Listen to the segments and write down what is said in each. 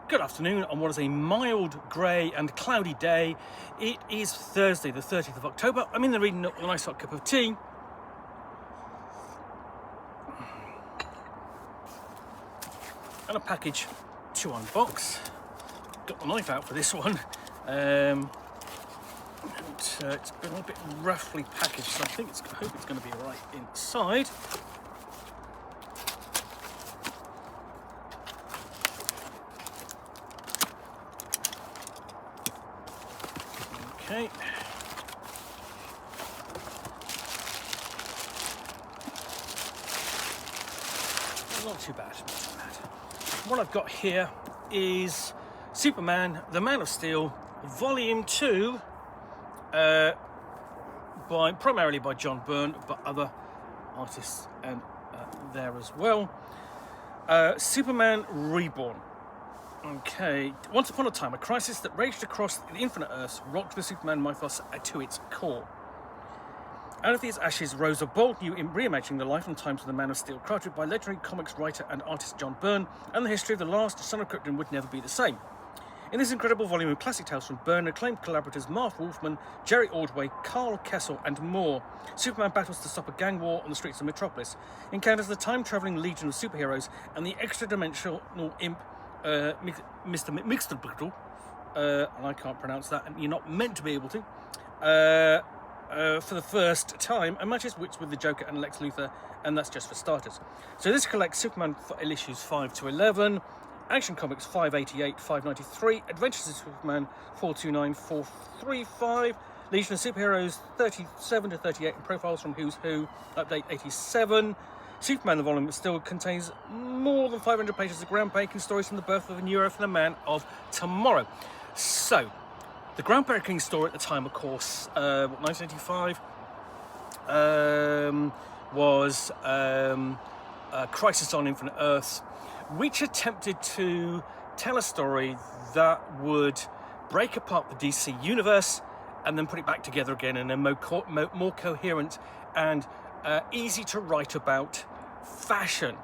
Good afternoon on what is a mild, grey and cloudy day. It is Thursday the 30th of October. I'm in the reading nook with a nice hot cup of tea. And a package to unbox. Got the knife out for this one. It's been a bit roughly packaged, so I hope it's going to be right inside. Okay. Not too bad, not too bad. What I've got here is Superman, The Man of Steel, Volume 2, primarily by John Byrne, but other artists there as well. Superman Reborn. Okay, once upon a time, a crisis that raged across the infinite Earths rocked the Superman mythos to its core. Out of these ashes rose a bold new reimagining the life and times of the Man of Steel, crafted by legendary comics writer and artist John Byrne, and the history of the last son of Krypton would never be the same. In this incredible volume of classic tales from Byrne, acclaimed collaborators Marv Wolfman, Jerry Ordway, Carl Kessel, and more, Superman battles to stop a gang war on the streets of Metropolis, encounters the time-travelling legion of superheroes, and the extra-dimensional imp Mr. Mixterbiddle, and I can't pronounce that, and you're not meant to be able to, for the first time, and matches wits with the Joker and Lex Luthor, and that's just for starters. So this collects Superman issues 5 to 11, Action Comics 588, 593, Adventures of Superman 429, 435, Legion of Superheroes 37 to 38, and Profiles from Who's Who, update 87. Superman the volume still contains more than 500 pages of groundbreaking stories from the birth of a new era for the Man of Tomorrow. So, the groundbreaking story at the time, of course, 1985, was Crisis on Infinite Earths, which attempted to tell a story that would break apart the DC universe and then put it back together again in a more coherent and easy to write about fashion.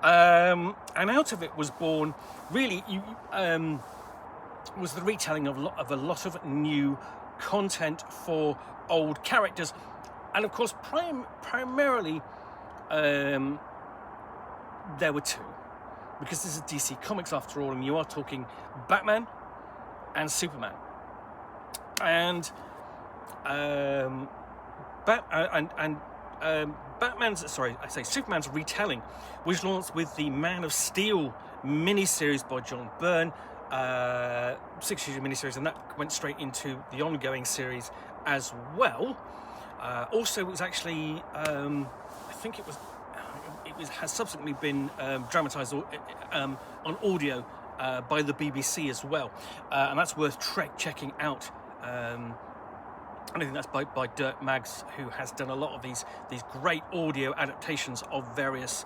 And out of it was born, really, was the retelling of a lot of new content for old characters. And of course, primarily, there were two. Because this is DC Comics after all, and you are talking Batman and Superman. And Superman's retelling was launched with the Man of Steel miniseries by John Byrne, 6-issue miniseries, and that went straight into the ongoing series as well. Also, it was actually, I think it has subsequently been dramatised on audio by the BBC as well, and that's worth checking out. I think that's by Dirk Maggs, who has done a lot of these great audio adaptations of various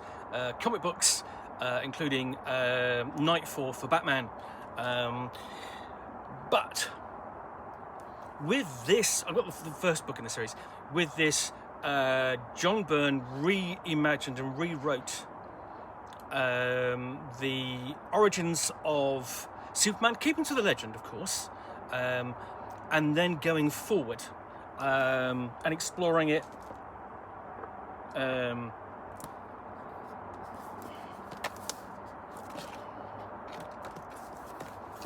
comic books, including Nightfall for Batman. But with this, I've got the first book in the series. With this, John Byrne reimagined and rewrote the origins of Superman, keeping to the legend, of course, and then going forward and exploring it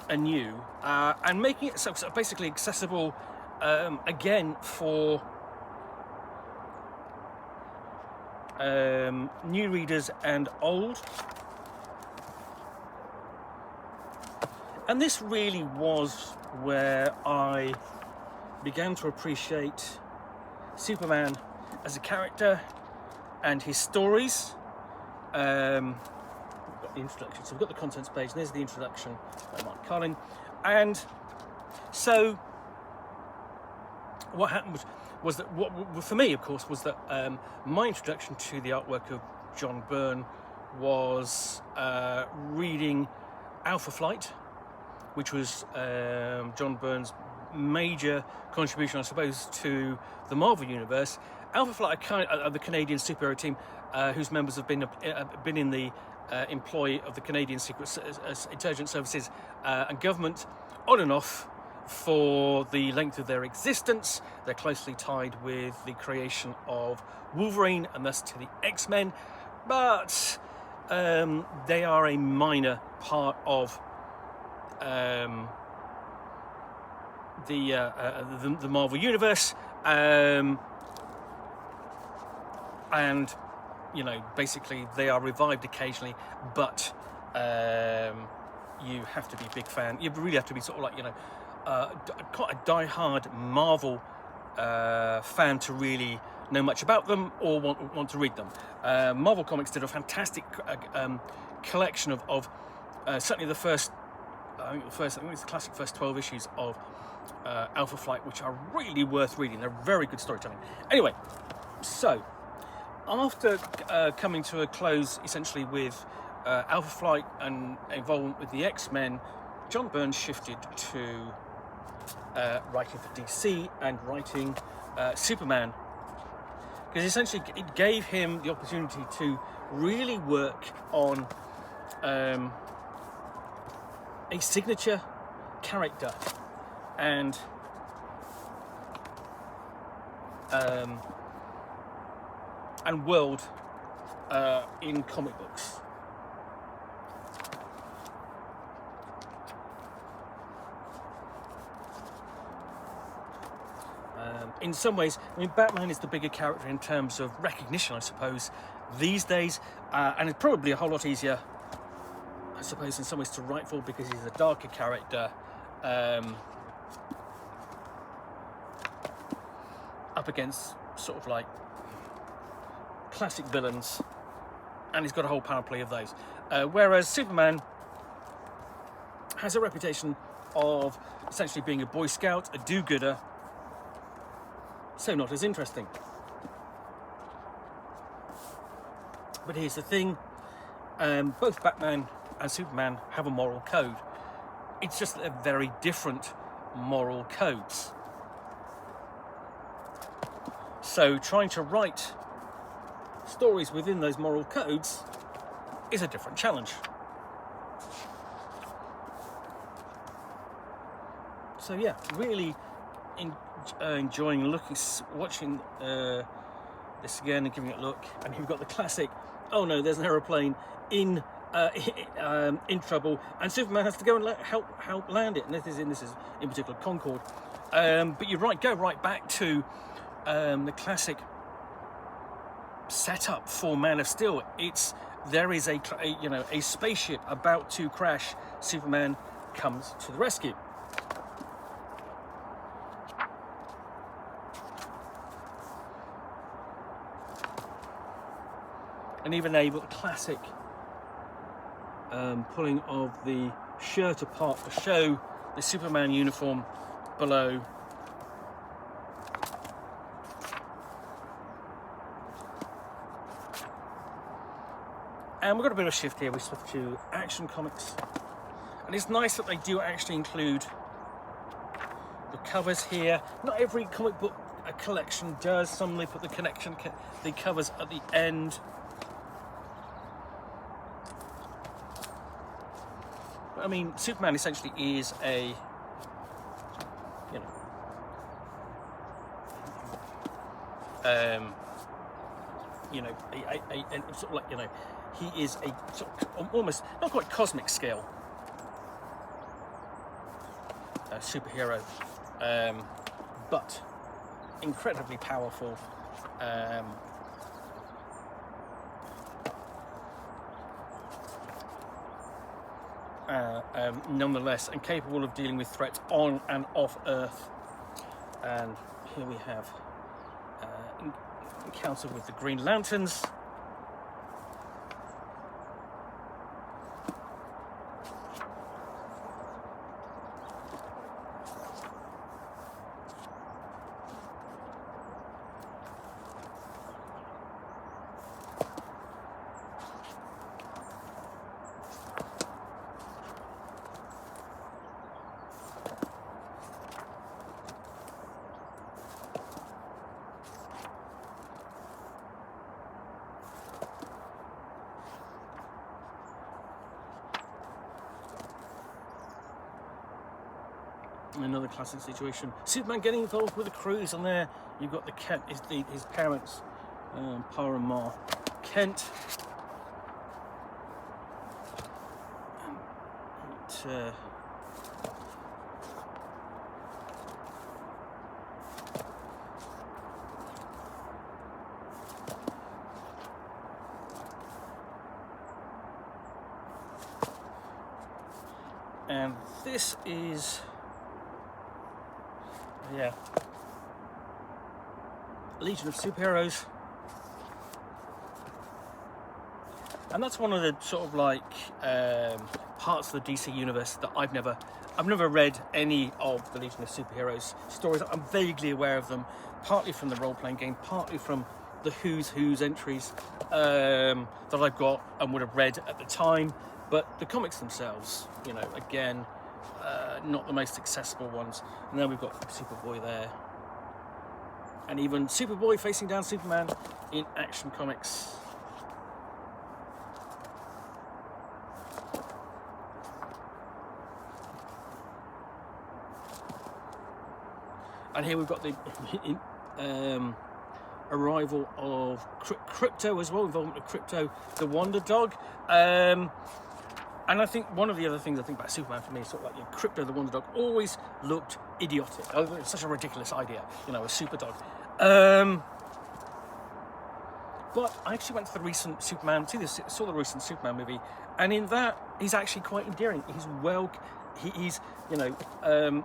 anew, and making it so basically accessible again for new readers and old. And this really was where I began to appreciate Superman as a character and his stories. We've got the introduction, so we've got the contents page, and there's the introduction by Mark Collin. And so what happened was that, what for me, of course, was that my introduction to the artwork of John Byrne was reading Alpha Flight, which was John Byrne's major contribution, I suppose, to the Marvel Universe. Alpha Flight are the Canadian superhero team whose members have been in the employee of the Canadian Secret Intelligence Services and government on and off for the length of their existence. They're closely tied with the creation of Wolverine and thus to the X-Men, but they are a minor part of the Marvel Universe, and you know, basically they are revived occasionally, but you have to be a big fan. You really have to be sort of like, you know, quite a die-hard Marvel fan to really know much about them or want to read them. Marvel Comics did a fantastic collection of certainly the first, I think it's the classic first 12 issues of Alpha Flight, which are really worth reading. They're very good storytelling. Anyway, so after coming to a close essentially with Alpha Flight and involvement with the X-Men, John Byrne shifted to writing for DC and writing Superman, because essentially it gave him the opportunity to really work on a signature character and world in comic books. In some ways, I mean, Batman is the bigger character in terms of recognition, I suppose, these days, and it's probably a whole lot easier, I suppose, in some ways to write for, because he's a darker character, up against sort of like classic villains, and he's got a whole panoply of those. Whereas Superman has a reputation of essentially being a Boy Scout, a do-gooder, so not as interesting. But here's the thing, both Batman and Superman have a moral code. It's just that they're very different moral codes. So trying to write stories within those moral codes is a different challenge. So yeah, really enjoying watching this again and giving it a look. And you've got the classic, oh no, there's an aeroplane in trouble, and Superman has to go and help land it. And this is in particular Concorde. But you're right, go right back to the classic setup for Man of Steel. There is a spaceship about to crash. Superman comes to the rescue. And even the classic pulling of the shirt apart to show the Superman uniform below. And we've got a bit of a shift here. We switch to Action Comics. And it's nice that they do actually include the covers here. Not every comic book collection does. Some they put the covers at the end. But, I mean, Superman essentially is a, sort of like, he is a sort of almost not quite cosmic scale superhero, but incredibly powerful. Nonetheless, and capable of dealing with threats on and off Earth. And here we have encounter with the Green Lanterns. Another classic situation. Superman getting involved with the crews, and there you've got the Kent, his parents, Pa and Ma Kent. And this is, yeah, Legion of Superheroes. And that's one of the sort of like parts of the DC universe that I've never read any of the Legion of Superheroes stories. I'm vaguely aware of them, partly from the role-playing game, partly from the Who's entries that I've got and would have read at the time. But the comics themselves, you know, again, not the most accessible ones. And then we've got Superboy there. And even Superboy facing down Superman in Action Comics. And here we've got the arrival of Crypto as well, involvement of Crypto, the Wonder Dog. And I think one of the other things I think about Superman for me is sort of like, you know, Crypto the Wonder Dog always looked idiotic. Oh, it's such a ridiculous idea, you know, a super dog. But I actually went to the recent Superman, saw the recent Superman movie, and in that he's actually quite endearing. He's you know,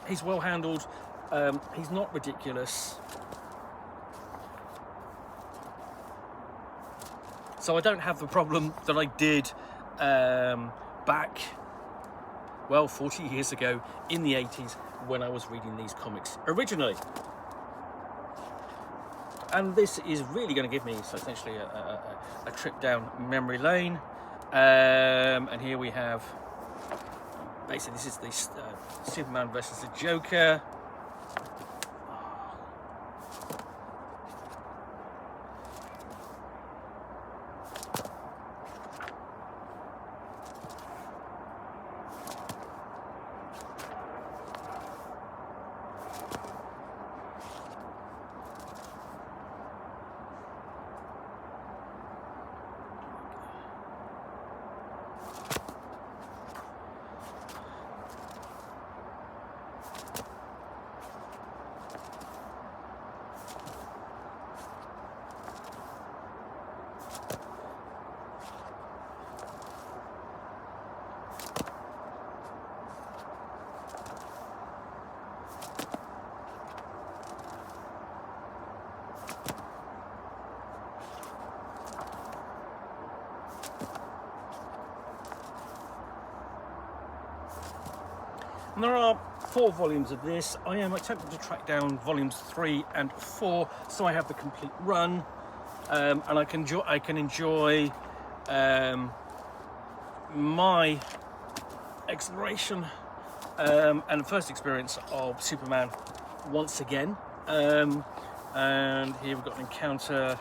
he's well handled. He's not ridiculous. So I don't have the problem that I did back, well, 40 years ago in the 80s when I was reading these comics originally. And this is really going to give me essentially a trip down memory lane. And here we have, basically this is the Superman versus the Joker. And there are 4 volumes of this. I am attempting to track down volumes 3 and 4, so I have the complete run, and I can enjoy my exploration and first experience of Superman once again. And here we've got an encounter.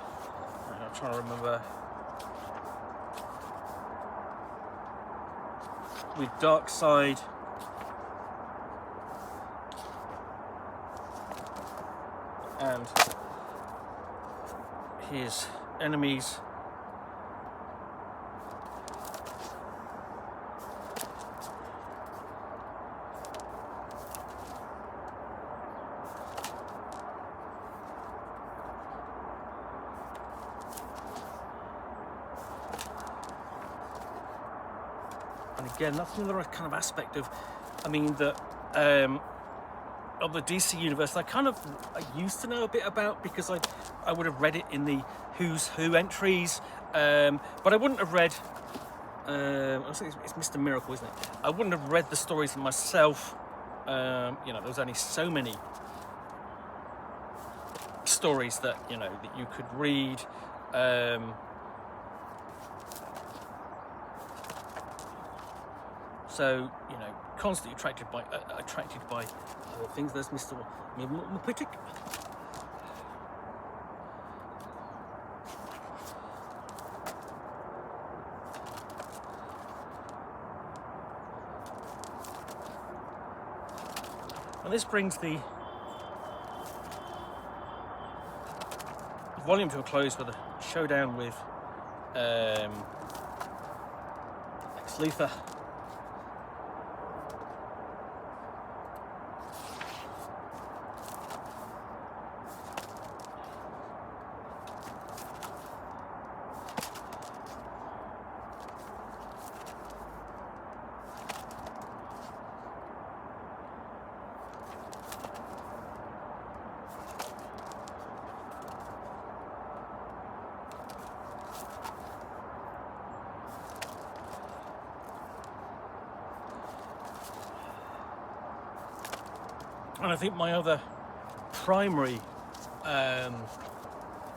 I'm trying to remember. With Darkseid. And his enemies. And again, that's another kind of aspect of, I mean, that of the DC universe I used to know a bit about, because I would have read it in the Who's Who entries, but I wouldn't have read, I think it's Mr. Miracle, isn't it? I wouldn't have read the stories myself. You know, there was only so many stories that, you know, that you could read. So, you know, constantly attracted by other things. There's Mr. Mopitick. And this brings the volume to a close with a showdown with Lex Luthor. And I think my other primary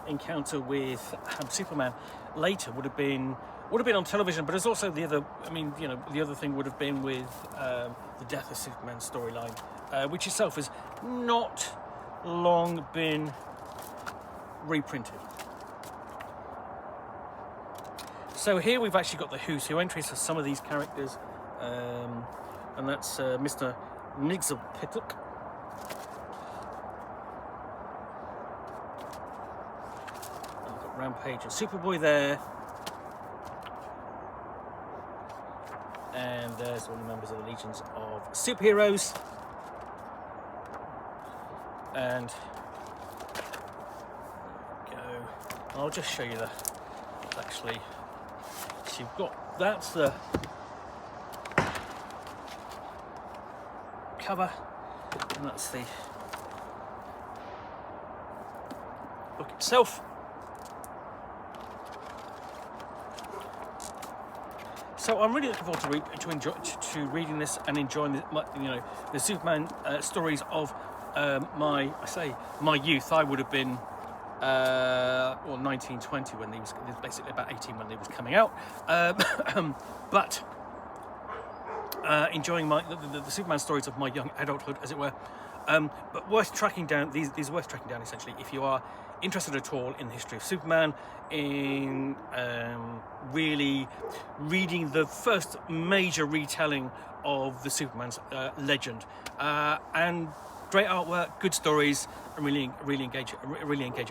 encounter with Superman later would have been on television, but it's also the other. I mean, you know, the other thing would have been with the Death of Superman storyline, which itself has not long been reprinted. So here we've actually got the Who's Who entries for some of these characters, and that's Mr. Nigzapituk. Rampage and Superboy there, and there's all the members of the Legions of Superheroes, and go. I'll just show you the actually. So you've got that's the cover, and that's the book itself. So I'm really looking forward to reading this and enjoying the Superman stories of my youth. I would have been 1920 when he was basically about 18 when he was coming out, but enjoying the Superman stories of my young adulthood, as it were. But worth tracking down. These are worth tracking down essentially if you are interested at all in the history of Superman, in really reading the first major retelling of the Superman's legend, and great artwork, good stories, and really engaging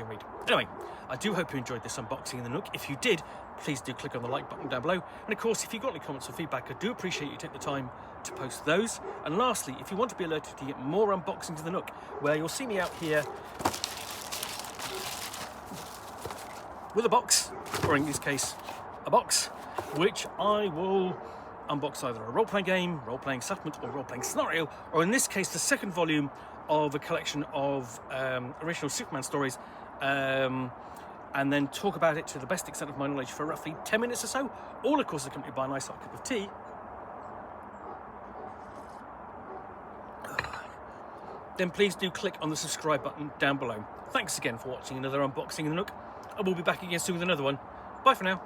read. Anyway, I do hope you enjoyed this unboxing in the Nook. If you did, please do click on the like button down below. And of course, if you've got any comments or feedback, I do appreciate you take the time to post those. And lastly, if you want to be alerted to get more unboxings in the Nook, where you'll see me out here with a box, or in this case, a box, which I will unbox either a role-playing game, role-playing supplement, or role-playing scenario, or in this case, the second volume of a collection of original Superman stories, and then talk about it to the best extent of my knowledge for roughly 10 minutes or so, all of course accompanied by a nice hot cup of tea. Then please do click on the subscribe button down below. Thanks again for watching another unboxing in the Nook. I will be back again soon with another one. Bye for now.